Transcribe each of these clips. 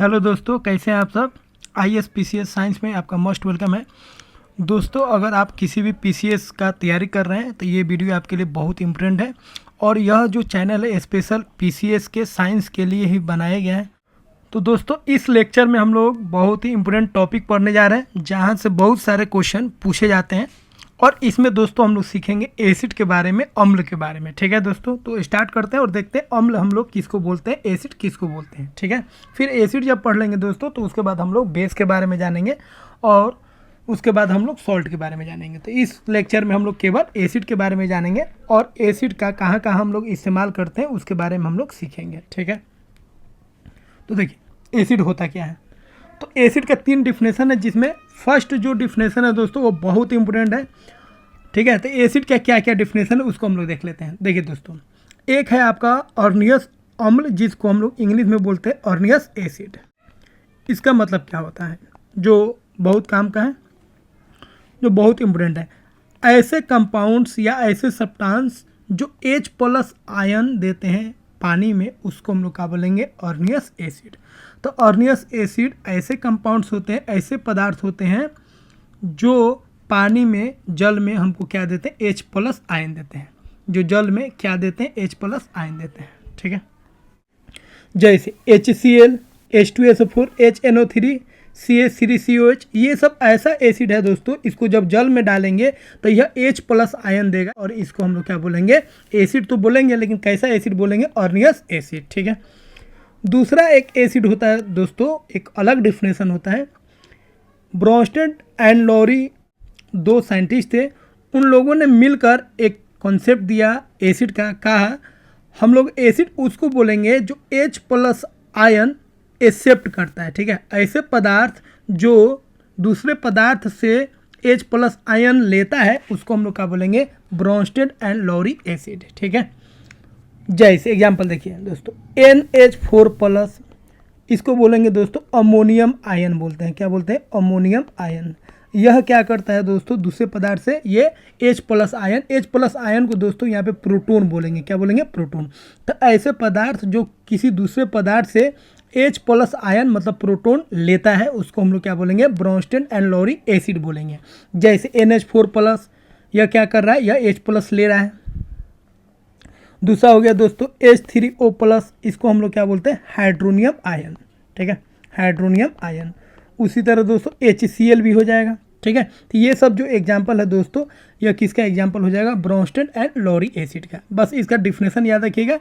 Hello दोस्तों, कैसे हैं आप सब। आईएएस पीसीएस साइंस में आपका मोस्ट वेलकम है। दोस्तों, अगर आप किसी भी पीसीएस का तैयारी कर रहे हैं तो ये वीडियो आपके लिए बहुत इम्पोर्टेंट है। और यह जो चैनल है स्पेशल पीसीएस के साइंस के लिए ही बनाया गया है। तो दोस्तों, इस लेक्चर में हम लोग बहुत ही इम्पोर्टेंट टॉपिक पढ़ने जा रहे हैं, जहाँ से बहुत सारे क्वेश्चन पूछे जाते हैं। और इसमें दोस्तों हम लोग सीखेंगे एसिड के बारे में, अम्ल के बारे में। ठीक है दोस्तों, तो स्टार्ट करते हैं और देखते हैं अम्ल हम लोग किसको बोलते हैं, एसिड किसको बोलते हैं। ठीक है, फिर एसिड जब पढ़ लेंगे दोस्तों तो उसके बाद हम लोग बेस के बारे में जानेंगे और उसके बाद हम लोग सॉल्ट के बारे में जानेंगे। तो इस लेक्चर में हम लोग केवल एसिड के बारे में जानेंगे और एसिड का कहाँ कहाँ हम लोग इस्तेमाल करते हैं उसके बारे में हम लोग सीखेंगे। ठीक है, तो देखिए एसिड होता क्या है। तो एसिड का 3 डिफिनेशन है, जिसमें फर्स्ट जो डिफिनेशन है दोस्तों वो बहुत इंपॉर्टेंट है। ठीक है, तो एसिड का क्या क्या डिफिनेशन है उसको हम लोग देख लेते हैं। देखिए दोस्तों, एक है आपका अर्नियस अम्ल, जिसको हम लोग इंग्लिश में बोलते हैं अर्नियस एसिड। इसका मतलब क्या होता है, जो बहुत काम का है, जो बहुत इंपॉर्टेंट है। ऐसे कंपाउंड्स या ऐसे सब्सटेंस जो H+ आयन देते हैं पानी में, उसको हम लोग क्या बोलेंगे, अर्नियस एसिड। तो अर्नियस एसिड ऐसे कंपाउंड्स होते हैं, ऐसे पदार्थ होते हैं जो पानी में, जल में हमको क्या देते हैं, H+ आयन देते हैं। जो जल में क्या देते हैं, H+ आयन देते हैं। ठीक है, जैसे HCl, H2SO4, HNO3, CH3COH, ये सब ऐसा एसिड है दोस्तों, इसको जब जल में डालेंगे तो यह H+ आयन देगा और इसको हम लोग क्या बोलेंगे, एसिड तो बोलेंगे, लेकिन कैसा एसिड बोलेंगे, अर्नियस एसिड। ठीक है, दूसरा एक एसिड होता है दोस्तों, एक अलग डिफिनेशन होता है। ब्रोंस्टेड एंड लॉरी 2 साइंटिस्ट थे, उन लोगों ने मिलकर एक कॉन्सेप्ट दिया एसिड का। कहा हम लोग एसिड उसको बोलेंगे जो H+ आयन एक्सेप्ट करता है। ठीक है, ऐसे पदार्थ जो दूसरे पदार्थ से H+ आयन लेता है उसको हम लोग क्या बोलेंगे, ब्रोंस्टेड एंड लॉरी एसिड। ठीक है, जैसे एग्जांपल देखिए दोस्तों, NH4+, इसको बोलेंगे दोस्तों अमोनियम आयन बोलते हैं। क्या बोलते हैं, अमोनियम आयन। यह क्या करता है दोस्तों, दूसरे पदार्थ से ये H+ आयन, H+ आयन को दोस्तों यहाँ पे प्रोटॉन बोलेंगे। क्या बोलेंगे, प्रोटॉन। तो ऐसे पदार्थ जो किसी दूसरे पदार्थ से H+ आयन मतलब प्रोटॉन लेता है उसको हम लोग क्या बोलेंगे, ब्रोंस्टेड एंड लॉरी एसिड बोलेंगे। जैसे NH4+, यह क्या कर रहा है, यह H+ ले रहा है। दूसरा हो गया दोस्तों H3O+, इसको हम लोग क्या बोलते हैं, हाइड्रोनियम आयन। ठीक है, हाइड्रोनियम आयन। उसी तरह दोस्तों HCl भी हो जाएगा। ठीक है, तो ये सब जो एग्जांपल है दोस्तों, यह किसका एग्जांपल हो जाएगा, ब्रोंस्टेड एंड लॉरी एसिड का। बस इसका डिफिनेशन याद रखिएगा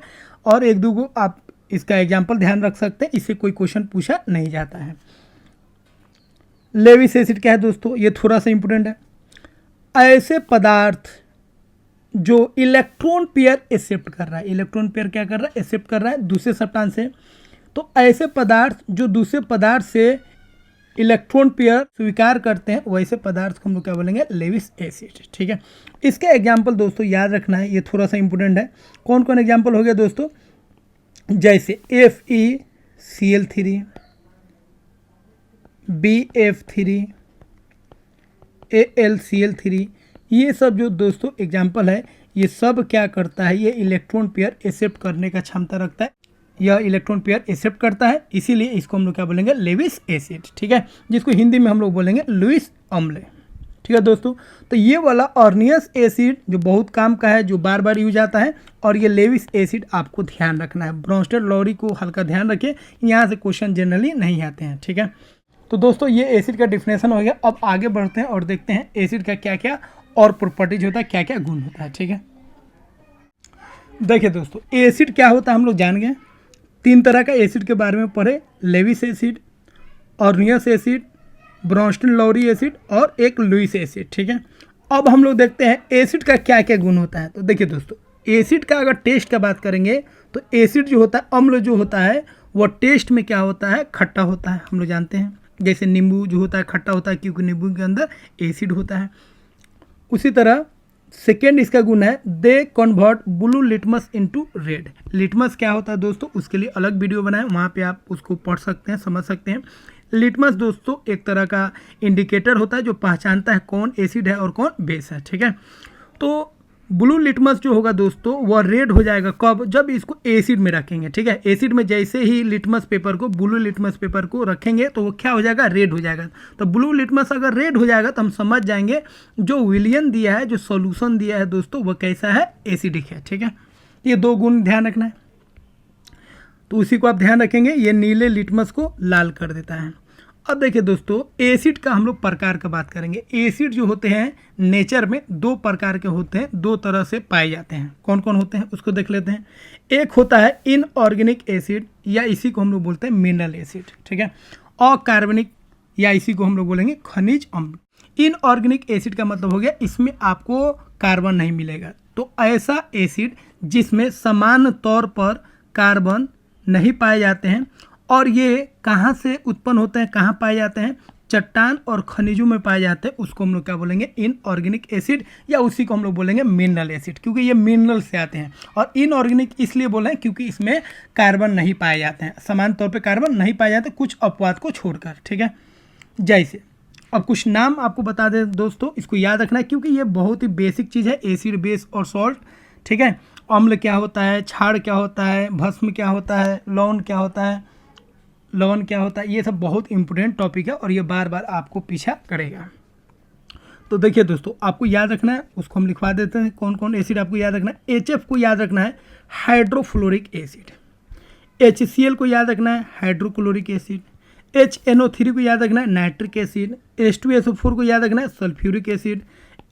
और एक दो को आप इसका एग्जांपल ध्यान रख सकते हैं, इससे कोई क्वेश्चन पूछा नहीं जाता है। लेविस एसिड क्या है दोस्तों, ये थोड़ा सा इंपोर्टेंट है। ऐसे पदार्थ जो इलेक्ट्रॉन पेयर एक्सेप्ट कर रहा है, इलेक्ट्रॉन पेयर क्या कर रहा है, एक्सेप्ट कर रहा है दूसरे सब्सटेंस से। तो ऐसे पदार्थ जो दूसरे पदार्थ से इलेक्ट्रॉन पेयर स्वीकार करते हैं, वैसे पदार्थ को हम लोग क्या बोलेंगे, लेविस एसिड। ठीक है, इसका एग्जांपल दोस्तों याद रखना है, ये थोड़ा सा इंपोर्टेंट है। कौन कौन एग्जांपल हो गया दोस्तों, जैसे FeCl3, BF3, AlCl3, ये सब जो दोस्तों एग्जाम्पल है, ये सब क्या करता है, ये इलेक्ट्रॉन पेयर एक्सेप्ट करने का क्षमता रखता है। यह इलेक्ट्रॉन पेयर एक्सेप्ट करता है, इसीलिए इसको हम लोग क्या बोलेंगे, लेविस एसिड। ठीक है, जिसको हिंदी में हम लोग बोलेंगे लुईस अम्ल। ठीक है दोस्तों, तो ये वाला अर्नियस एसिड जो बहुत काम का है, जो बार बार यूज आता है, और ये लेविस एसिड आपको ध्यान रखना है। ब्रोंस्टेड लॉरी को हल्का ध्यान रखिए, यहाँ से क्वेश्चन जनरली नहीं आते हैं। ठीक है, तो दोस्तों ये एसिड का डिफिनेशन हो गया। अब आगे बढ़ते हैं और देखते हैं एसिड का क्या क्या और प्रॉपर्टीज होता है, क्या क्या गुण होता है। ठीक है, देखिए दोस्तों, एसिड क्या होता है हम लोग जान गए। 3 तरह का एसिड के बारे में पढ़े, Lewis acid, Arrhenius acid, Bronsted Lowry acid और एक लुईस एसिड। ठीक है, अब हम लोग देखते हैं एसिड का क्या क्या गुण होता है। तो देखिए दोस्तों, एसिड का अगर टेस्ट का बात करेंगे तो एसिड जो होता है, अम्ल जो होता है, वह टेस्ट में क्या होता है, खट्टा होता है। हम लोग जानते हैं, जैसे नींबू जो होता है खट्टा होता है, क्योंकि नींबू के अंदर एसिड होता है। उसी तरह सेकेंड इसका गुण है, they convert blue litmus into red. Litmus क्या होता है दोस्तों, उसके लिए अलग वीडियो बनाए, वहाँ पे आप उसको पढ़ सकते हैं, समझ सकते हैं। लिटमस दोस्तों एक तरह का इंडिकेटर होता है जो पहचानता है कौन एसिड है और कौन बेस है। ठीक है, तो ब्लू लिटमस जो होगा दोस्तों वह रेड हो जाएगा कब, जब इसको एसिड में रखेंगे। ठीक है, एसिड में जैसे ही लिटमस पेपर को, ब्लू लिटमस पेपर को रखेंगे तो वो क्या हो जाएगा, रेड हो जाएगा। तो ब्लू लिटमस अगर रेड हो जाएगा तो हम समझ जाएंगे जो विलियन दिया है, जो सॉल्यूशन दिया है दोस्तों, वो कैसा है, एसिडिक है। ठीक है, ये 2 गुण ध्यान रखना है, तो उसी को आप ध्यान रखेंगे। ये नीले लिटमस को लाल कर देता है। अब देखिए दोस्तों, एसिड का हम लोग प्रकार का बात करेंगे। एसिड जो होते हैं नेचर में 2 प्रकार के होते हैं, 2 तरह से पाए जाते हैं। कौन कौन होते हैं उसको देख लेते हैं। एक होता है इनऑर्गेनिक एसिड, या इसी को हम लोग बोलते हैं मिनरल एसिड। ठीक है, अकार्बनिक, या इसी को हम लोग बोलेंगे खनिज अम्ल। इनऑर्गेनिक एसिड का मतलब हो गया इसमें आपको कार्बन नहीं मिलेगा। तो ऐसा एसिड जिसमें समान तौर पर कार्बन नहीं पाए जाते हैं, और ये कहाँ से उत्पन्न होते हैं, कहाँ पाए जाते हैं, चट्टान और खनिजों में पाए जाते हैं, उसको हम लोग क्या बोलेंगे, इनऑर्गेनिक एसिड, या उसी को हम लोग बोलेंगे मिनरल एसिड, क्योंकि ये मिनरल से आते हैं। और इनऑर्गेनिक इसलिए बोले हैं क्योंकि इसमें कार्बन नहीं पाए जाते हैं, समान तौर पे कार्बन नहीं पाए जाते, कुछ अपवाद को छोड़कर। ठीक है, जैसे अब कुछ नाम आपको बता दें दोस्तों, इसको याद रखना है क्योंकि ये बहुत ही बेसिक चीज़ है। एसिड, बेस और सॉल्ट। ठीक है, अम्ल क्या होता है, क्षार क्या होता है, भस्म क्या होता है, लवण क्या होता है, लवण क्या होता है, ये सब बहुत इंपॉर्टेंट टॉपिक है और ये बार बार आपको पीछा करेगा। तो देखिए दोस्तों, आपको याद रखना है, उसको हम लिखवा देते हैं। कौन कौन एसिड आपको याद रखना है। HF को याद रखना है, हाइड्रोफ्लोरिक एसिड। HCl को याद रखना है, हाइड्रोक्लोरिक एसिड। HNO3 को याद रखना है, नाइट्रिक एसिड। H2SO4 को याद रखना है, सल्फ्यूरिक एसिड।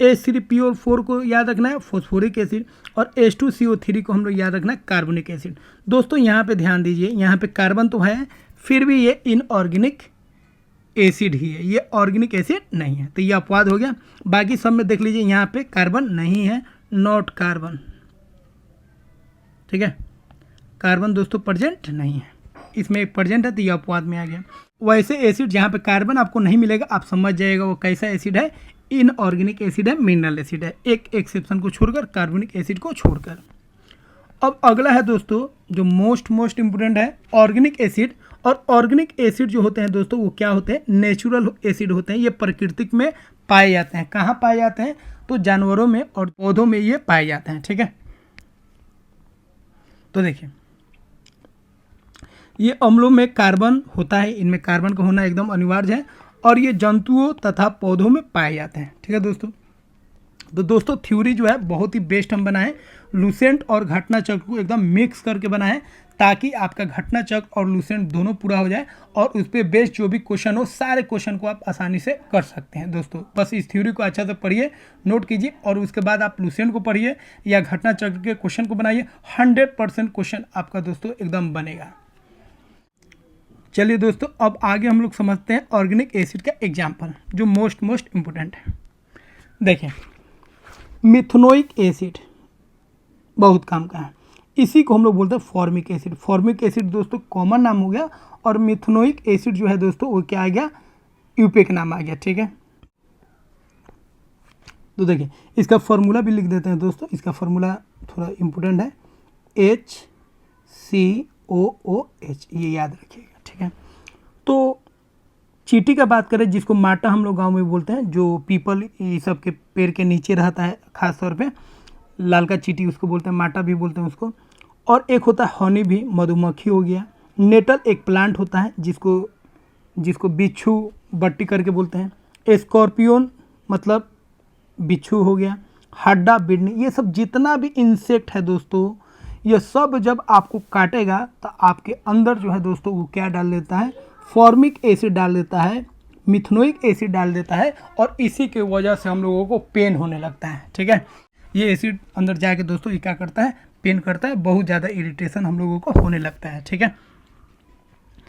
H3PO4 को याद रखना है, फॉस्फोरिक एसिड। और H2CO3 को हम लोग याद रखना है, कार्बनिक एसिड। दोस्तों यहाँ पे ध्यान दीजिए, यहाँ पे कार्बन तो है, फिर भी ये इनऑर्गेनिक एसिड ही है, ये ऑर्गेनिक एसिड नहीं है, तो ये अपवाद हो गया। बाकी सब में देख लीजिए यहाँ पे कार्बन नहीं है, नॉट कार्बन। ठीक है, कार्बन दोस्तों प्रेजेंट नहीं है, इसमें एक प्रेजेंट है तो ये अपवाद में आ गया। वैसे एसिड जहाँ पे कार्बन आपको नहीं मिलेगा, आप समझ जाइएगा वो कैसा एसिड है, इनऑर्गेनिक एसिड है, मिनरल एसिड है, एक एक्सेप्शन को छोड़कर, कार्बनिक एसिड को छोड़कर। अब अगला है दोस्तों जो मोस्ट इंपोर्टेंट है, ऑर्गेनिक एसिड। और ऑर्गेनिक एसिड जो होते हैं दोस्तों वो क्या होते हैं, नेचुरल एसिड होते हैं। ये प्राकृतिक में पाए जाते हैं। कहाँ पाए जाते हैं, तो जानवरों में और पौधों में ये पाए जाते हैं। ठीक है, तो देखिए ये अम्लों में कार्बन होता है, इनमें कार्बन का होना एकदम अनिवार्य है, और ये जंतुओं तथा पौधों में पाए जाते हैं। ठीक है दोस्तों, तो दोस्तों थ्योरी जो है बहुत ही बेस्ट हम बनाएं, लूसेंट और घटना चक्र को एकदम मिक्स करके बनाएं, ताकि आपका घटना चक्र और लूसेंट दोनों पूरा हो जाए, और उस पर बेस्ड जो भी क्वेश्चन हो, सारे क्वेश्चन को आप आसानी से कर सकते हैं। दोस्तों बस इस थ्योरी को अच्छा से पढ़िए, नोट कीजिए, और उसके बाद आप लूसेंट को पढ़िए या घटना चक्र के क्वेश्चन को बनाइए। 100% क्वेश्चन आपका दोस्तों एकदम बनेगा। चलिए दोस्तों, अब आगे हम लोग समझते हैं ऑर्गेनिक एसिड का एग्जाम्पल, जो मोस्ट इम्पोर्टेंट है। देखिए मिथनोइक एसिड बहुत काम का है, इसी को हम लोग बोलते हैं फॉर्मिक एसिड। फॉर्मिक एसिड दोस्तों कॉमन नाम हो गया, और मिथनोइक एसिड जो है दोस्तों वो क्या आ गया, यूपेक नाम आ गया। ठीक है, तो देखिए इसका फॉर्मूला भी लिख देते हैं दोस्तों, इसका फॉर्मूला थोड़ा इम्पोर्टेंट है, HCOOH, ये याद रखिएगा। ठीक है, तो चींटी का बात करें, जिसको माटा हम लोग गांव में बोलते हैं, जो पीपल ये सब के पेड़ के नीचे रहता है, खास तौर पे लाल का चींटी उसको बोलते हैं, माटा भी बोलते हैं उसको। और एक होता है हनी भी, मधुमक्खी हो गया। नेटल एक प्लांट होता है जिसको बिच्छू बट्टी करके बोलते हैं। स्कॉर्पियन मतलब बिच्छू हो गया। हड्डा बिडनी, ये सब जितना भी इंसेक्ट है दोस्तों, ये सब जब आपको काटेगा तो आपके अंदर जो है दोस्तों वो क्या डाल देता है, फॉर्मिक एसिड डाल देता है, मिथनोइक एसिड डाल देता है, और इसी के वजह से हम लोगों को पेन होने लगता है। ठीक है, ये एसिड अंदर जाके दोस्तों ये क्या करता है, पेन करता है, बहुत ज़्यादा इरिटेशन हम लोगों को होने लगता है। ठीक है,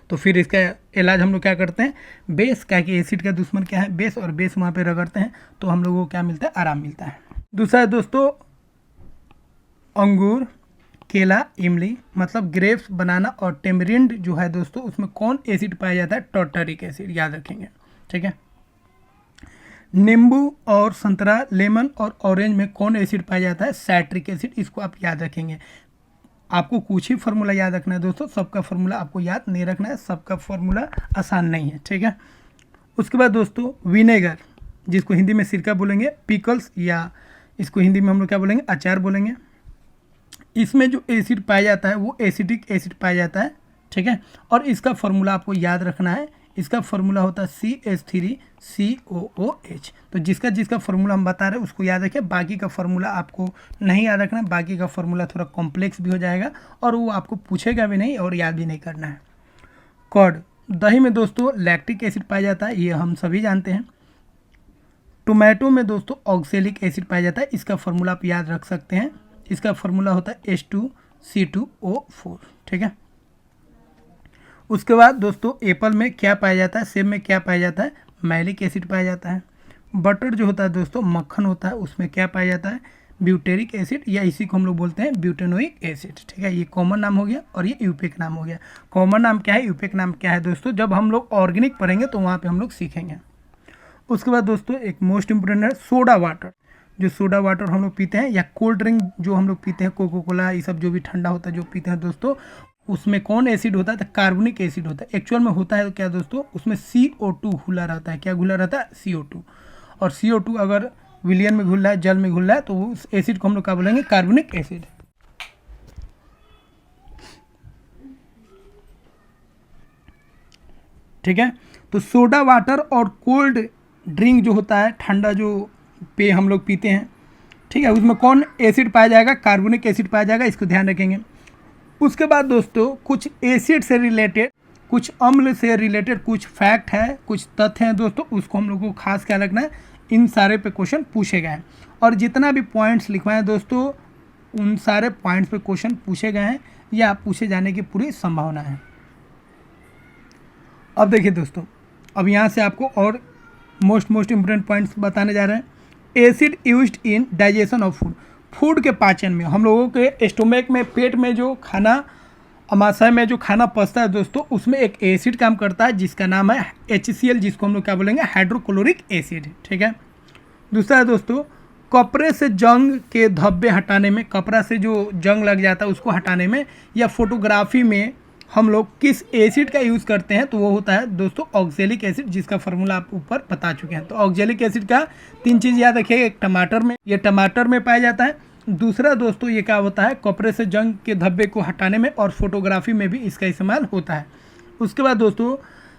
तो फिर इसका इलाज हम लोग क्या करते हैं, बेस, क्या कि एसिड का दुश्मन क्या है, बेस, और बेस वहाँ पे रगड़ते हैं तो हम लोगों को क्या मिलता है, आराम मिलता है। दूसरा है दोस्तों अंगूर, केला, इमली, मतलब ग्रेप्स, बनाना और टेमरिंड जो है दोस्तों, उसमें कौन एसिड पाया जाता है, टार्टरिक एसिड, याद रखेंगे। ठीक है, नींबू और संतरा, लेमन और ऑरेंज में कौन एसिड पाया जाता है, साइट्रिक एसिड, इसको आप याद रखेंगे। आपको कुछ ही फार्मूला याद रखना है दोस्तों, सबका फार्मूला आपको याद नहीं रखना है, सबका फार्मूला आसान नहीं है। ठीक है, उसके बाद दोस्तों विनेगर, जिसको हिंदी में सिरका बोलेंगे, पिकल्स या इसको हिंदी में हम लोग क्या बोलेंगे, अचार बोलेंगे। इसमें जो एसिड पाया जाता है वो एसिडिक एसिड पाया जाता है, ठीक है। और इसका फार्मूला आपको याद रखना है, इसका फार्मूला होता है CH3COOH। तो जिसका जिसका फार्मूला हम बता रहे हैं उसको याद रखें, बाकी का फार्मूला आपको नहीं याद रखना, बाकी का फार्मूला थोड़ा कॉम्प्लेक्स भी हो जाएगा और वो आपको पूछेगा भी नहीं और याद भी नहीं करना है। कर्ड, दही में दोस्तों लैक्टिक एसिड पाया जाता है, ये हम सभी जानते हैं। टोमेटो में दोस्तों ऑक्सैलिक एसिड पाया जाता है, इसका फार्मूला आप याद रख सकते हैं, इसका फार्मूला होता है H2C2O4, ठीक है। उसके बाद दोस्तों एप्पल में क्या पाया जाता है, सेब में क्या पाया जाता है, मैलिक एसिड पाया जाता है। बटर जो होता है दोस्तों, मक्खन होता है, उसमें क्या पाया जाता है, ब्यूटेरिक एसिड, या इसी को हम लोग बोलते हैं ब्यूटेनोइक एसिड, ठीक है। ये कॉमन नाम हो गया और ये यूपेक नाम हो गया। कॉमन नाम क्या है, यूपेक नाम क्या है दोस्तों, जब हम लोग ऑर्गेनिक पढ़ेंगे तो वहाँ पे हम लोग सीखेंगे। उसके बाद दोस्तों एक मोस्ट इंपोर्टेंट है सोडा वाटर। जो सोडा वाटर हम लोग पीते हैं या कोल्ड ड्रिंक जो हम लोग पीते हैं, कोको कोला, ये सब जो भी ठंडा होता है जो पीते हैं दोस्तों, उसमें कौन एसिड होता है, तो कार्बनिक एसिड होता है। एक्चुअल में होता है तो क्या दोस्तों, उसमें CO2 घुला रहता है। क्या घुला रहता है, CO2। और CO2 अगर विलियन में घुल रहा है, जल में घुल रहा है, तो उस एसिड को हम लोग क्या बोलेंगे, कार्बनिक एसिड, ठीक है। तो सोडा वाटर और कोल्ड ड्रिंक जो होता है, ठंडा जो पेय हम लोग पीते हैं, ठीक है, उसमें कौन एसिड पाया जाएगा, कार्बनिक एसिड पाया जाएगा, इसको ध्यान रखेंगे। उसके बाद दोस्तों कुछ एसिड से रिलेटेड, कुछ अम्ल से रिलेटेड कुछ फैक्ट है, कुछ तथ्य हैं दोस्तों, उसको हम लोग को खास क्या रखना है, इन सारे पे क्वेश्चन पूछे गए हैं। और जितना भी पॉइंट्स लिखवाए हैं दोस्तों, उन सारे पॉइंट्स पे क्वेश्चन पूछे गए हैं या पूछे जाने की पूरी संभावना है। अब देखिए दोस्तों, अब यहाँ से आपको और मोस्ट इम्पोर्टेंट पॉइंट्स बताने जा रहे हैं। Acid used in digestion of food, food के पाचन में, हम लोगों के स्टोमक में, पेट में जो खाना, अमाशय में जो खाना पचता है दोस्तों, उसमें एक एसिड काम करता है जिसका नाम है HCl, जिसको हम लोग क्या बोलेंगे, हाइड्रोक्लोरिक एसिड, ठीक है। दूसरा है दोस्तों, कपड़े से जंग के धब्बे हटाने में, कपड़ा से जो जंग लग जाता है उसको हटाने में, या फोटोग्राफी में हम लोग किस एसिड का यूज़ करते हैं, तो वो होता है दोस्तों ऑक्सैलिक एसिड, जिसका फार्मूला आप ऊपर बता चुके हैं। तो ऑक्सैलिक एसिड का 3 चीज़ याद रखिएगा, एक टमाटर में, ये टमाटर में पाया जाता है। दूसरा दोस्तों ये क्या होता है, कपड़े से जंग के धब्बे को हटाने में और फोटोग्राफी में भी इसका इस्तेमाल होता है। उसके बाद दोस्तों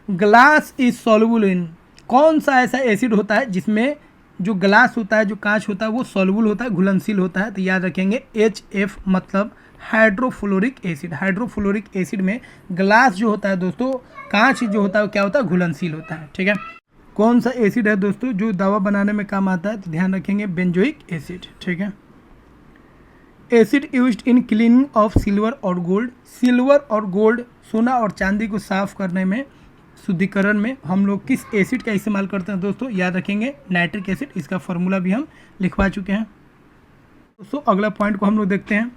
ग्लास इज सॉल्युबल इन, कौन सा ऐसा एसिड होता है जिसमें जो ग्लास होता है, जो कांच होता है, वो सॉल्युबल होता है, घुलनशील होता है। तो याद रखेंगे HF मतलब हाइड्रोफ्लोरिक एसिड। हाइड्रोफ्लोरिक एसिड में ग्लास जो होता है दोस्तों, कांच जो होता है, क्या होता है, घुलनशील होता है, ठीक है। कौन सा एसिड है दोस्तों जो दवा बनाने में काम आता है, तो ध्यान रखेंगे बेंजोइक एसिड, ठीक है। Acid used in cleaning of silver और गोल्ड, सिल्वर और गोल्ड, सोना और चांदी को साफ करने में, शुद्धिकरण में हम लोग किस एसिड का इस्तेमाल करते हैं दोस्तों, याद रखेंगे नाइट्रिक एसिड, इसका फार्मूला भी हम लिखवा चुके हैं दोस्तों। अगला पॉइंट को हम लोग देखते हैं,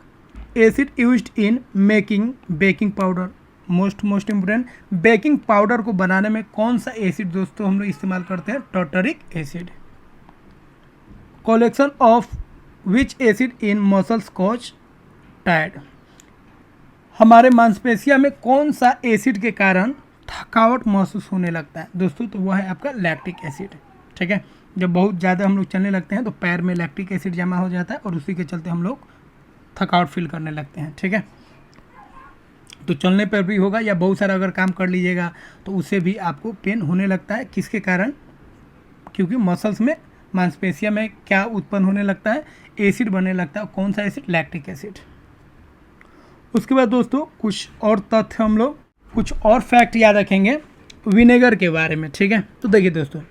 acid used in making baking powder, most important, baking powder को बनाने में कौन सा एसिड दोस्तों हम लोग इस्तेमाल करते हैं, tartaric acid. Collection of which acid in muscles cause tired, हमारे मांसपेशियों में कौन सा एसिड के कारण थकावट महसूस होने लगता है दोस्तों, तो वह है आपका लैक्टिक एसिड, ठीक है। जब बहुत ज़्यादा हम लोग चलने लगते हैं तो पैर में लैक्टिक एसिड जमा हो जाता है और उसी के चलते हम लोग थकावट फील करने लगते हैं, ठीक है। तो चलने पर भी होगा या बहुत सारा अगर काम कर लीजिएगा तो उससे भी आपको पेन होने लगता है, किसके कारण, क्योंकि मसल्स में, मांसपेशियों में क्या उत्पन्न होने लगता है, एसिड बनने लगता है। कौन सा एसिड, लैक्टिक एसिड। उसके बाद दोस्तों कुछ और तथ्य, हम लोग कुछ और फैक्ट याद रखेंगे विनेगर के बारे में, ठीक है। तो देखिए दोस्तों,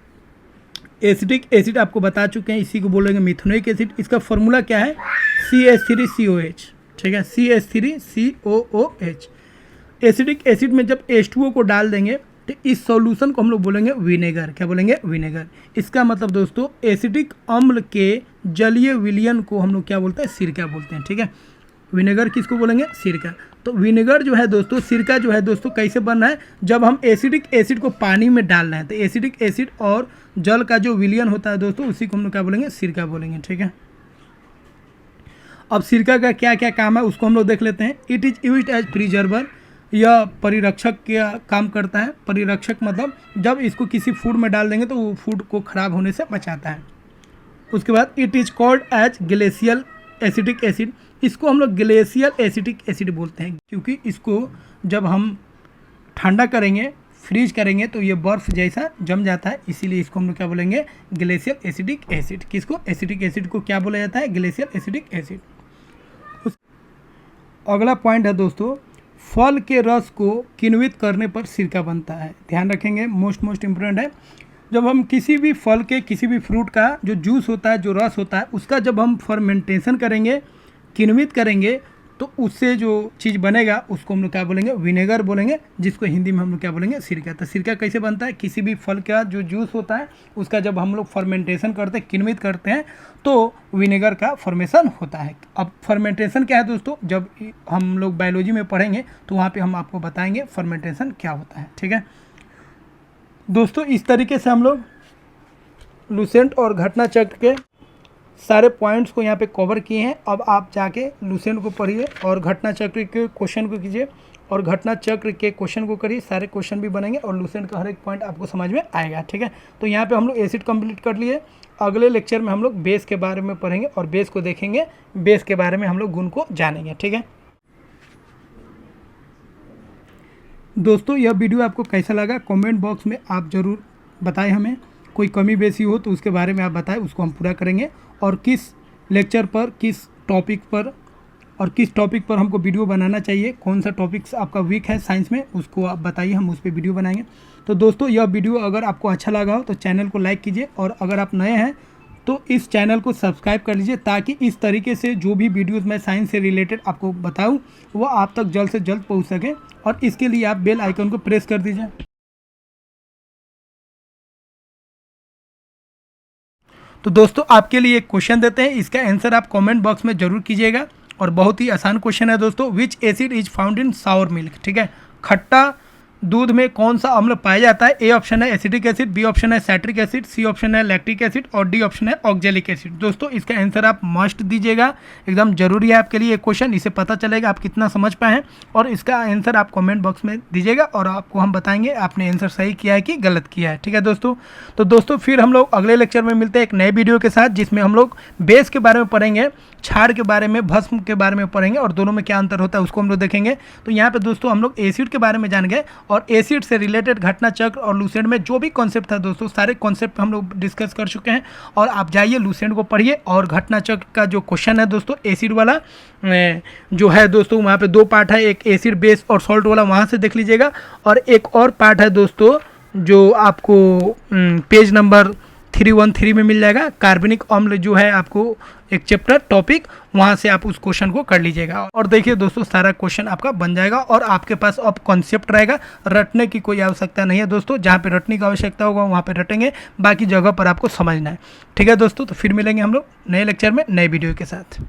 एसिडिक एसिड आपको बता चुके हैं, इसी को बोलेंगे मिथेनोइक एसिड। इसका फॉर्मूला क्या है, CH3COH, ठीक है, CH3COOH। एसिडिक एसिड में जब H2O को डाल देंगे तो इस सॉल्यूशन को हम लोग बोलेंगे विनेगर। क्या बोलेंगे, विनेगर। इसका मतलब दोस्तों एसिडिक अम्ल के जलीय विलयन को हम लोग क्या बोलते हैं, सिरका बोलते हैं, ठीक है। विनेगर किसको बोलेंगे, सिरका। तो विनेगर जो है दोस्तों, सिरका जो है दोस्तों, कैसे बन रहा है, जब हम एसिडिक एसिड को पानी में डाल रहे हैं तो एसिडिक एसिड और जल का जो विलयन होता है दोस्तों, उसी को हम लोग क्या बोलेंगे, सिरका बोलेंगे, ठीक है। अब सिरका का क्या क्या काम है उसको हम लोग देख लेते हैं। It is used as preserver, यह परिरक्षक का काम करता है। परिरक्षक मतलब जब इसको किसी फूड में डाल देंगे तो वो फूड को ख़राब होने से बचाता है। उसके बाद it is called as glacial acetic acid. इसको हम लोग ग्लेशियल एसिटिक एसिड बोलते हैं क्योंकि इसको जब हम ठंडा करेंगे, फ्रीज करेंगे तो ये बर्फ़ जैसा जम जाता है, इसीलिए इसको हम लोग क्या बोलेंगे, ग्लेशियल एसिडिक एसिड। किसको, एसिडिक एसिड को क्या बोला जाता है, ग्लेशियल एसिडिक एसिड। अगला पॉइंट है दोस्तों, फल के रस को किण्वित करने पर सिरका बनता है। ध्यान रखेंगे, मोस्ट इम्पोर्टेंट है। जब हम किसी भी फल के, किसी भी फ्रूट का जो जूस होता है, जो रस होता है, उसका जब हम फर्मेंटेशन करेंगे, किण्वित करेंगे, तो उससे जो चीज़ बनेगा उसको हम लोग क्या बोलेंगे, विनेगर बोलेंगे, जिसको हिंदी में हम लोग क्या बोलेंगे, सिरका। तो सिरका कैसे बनता है, किसी भी फल का जो जूस होता है उसका जब हम लोग फर्मेंटेशन करते हैं, किण्वित करते हैं, तो विनेगर का फॉर्मेशन होता है। अब फर्मेंटेशन क्या है दोस्तों, जब हम लोग बायोलॉजी में पढ़ेंगे तो वहाँ पे हम आपको बताएंगे फर्मेंटेशन क्या होता है। ठीक है दोस्तों, इस तरीके से हम लोग लूसेंट और घटना चक्र के सारे पॉइंट्स को यहाँ पे कवर किए हैं। अब आप जाके लूसेंट को पढ़िए और घटना चक्र के क्वेश्चन को कीजिए और घटना चक्र के क्वेश्चन को करिए, सारे क्वेश्चन भी बनेंगे और लूसेंट का हर एक पॉइंट आपको समझ में आएगा। ठीक है, तो यहाँ पे हम लोग एसिड कंप्लीट कर लिए। अगले लेक्चर में हम लोग बेस के बारे में पढ़ेंगे और बेस को देखेंगे, बेस के बारे में हम लोग गुण को जानेंगे। ठीक है दोस्तों, यह वीडियो आपको कैसा लगा कमेंट बॉक्स में आप ज़रूर बताएं हमें। कोई कमी बेसी हो तो उसके बारे में आप बताएं, उसको हम पूरा करेंगे। और किस लेक्चर पर, किस टॉपिक पर और किस टॉपिक पर हमको वीडियो बनाना चाहिए, कौन सा टॉपिक्स आपका वीक है साइंस में, उसको आप बताइए, हम उस पर वीडियो बनाएंगे। तो दोस्तों, यह वीडियो अगर आपको अच्छा लगा हो तो चैनल को लाइक कीजिए और अगर आप नए हैं तो इस चैनल को सब्सक्राइब कर लीजिए, ताकि इस तरीके से जो भी वीडियोस मैं साइंस से रिलेटेड आपको बताऊं वो आप तक जल्द से जल्द पहुंच सके। और इसके लिए आप बेल आइकन को प्रेस कर दीजिए। तो दोस्तों, आपके लिए एक क्वेश्चन देते हैं, इसका आंसर आप कमेंट बॉक्स में जरूर कीजिएगा। और बहुत ही आसान क्वेश्चन है दोस्तों, which acid is found in sour milk. ठीक है, खट्टा दूध में कौन सा अम्ल पाया जाता है। ए ऑप्शन है एसिटिक एसिड, बी ऑप्शन है सैट्रिक एसिड, सी ऑप्शन है लैक्टिक एसिड और डी ऑप्शन है ऑक्जेलिक एसिड। दोस्तों, इसका आंसर आप मस्ट दीजिएगा, एकदम जरूरी है आपके लिए एक क्वेश्चन, इसे पता चलेगा आप कितना समझ पाए हैं। और इसका आंसर आप कमेंट बॉक्स में दीजिएगा और आपको हम बताएंगे आपने आंसर सही किया है कि गलत किया है। ठीक है दोस्तों, तो दोस्तों फिर हम लोग अगले लेक्चर में मिलते हैं एक नए वीडियो के साथ, जिसमें हम लोग बेस के बारे में पढ़ेंगे, क्षार के बारे में, भस्म के बारे में पढ़ेंगे और दोनों में क्या अंतर होता है उसको हम लोग देखेंगे। तो यहाँ पे दोस्तों हम लोग एसिड के बारे में जान गए और एसिड से रिलेटेड घटना चक्र और लूसेंट में जो भी कॉन्सेप्ट था दोस्तों, सारे कॉन्सेप्ट हम लोग डिस्कस कर चुके हैं। और आप जाइए लूसेंट को पढ़िए और घटना चक्र का जो क्वेश्चन है दोस्तों एसिड वाला जो है दोस्तों, वहाँ पे दो पार्ट है, एक एसिड बेस और सॉल्ट वाला, वहाँ से देख लीजिएगा। और एक और पार्ट है दोस्तों जो आपको पेज नंबर 313 में मिल जाएगा, कार्बनिक अम्ल जो है आपको एक चैप्टर टॉपिक, वहाँ से आप उस क्वेश्चन को कर लीजिएगा। और देखिए दोस्तों, सारा क्वेश्चन आपका बन जाएगा और आपके पास अब कॉन्सेप्ट रहेगा, रटने की कोई आवश्यकता नहीं है दोस्तों। जहाँ पे रटने की आवश्यकता होगा वहाँ पे रटेंगे, बाकी जगह पर आपको समझना है। ठीक है दोस्तों, तो फिर मिलेंगे हम लोग नए लेक्चर में नए वीडियो के साथ।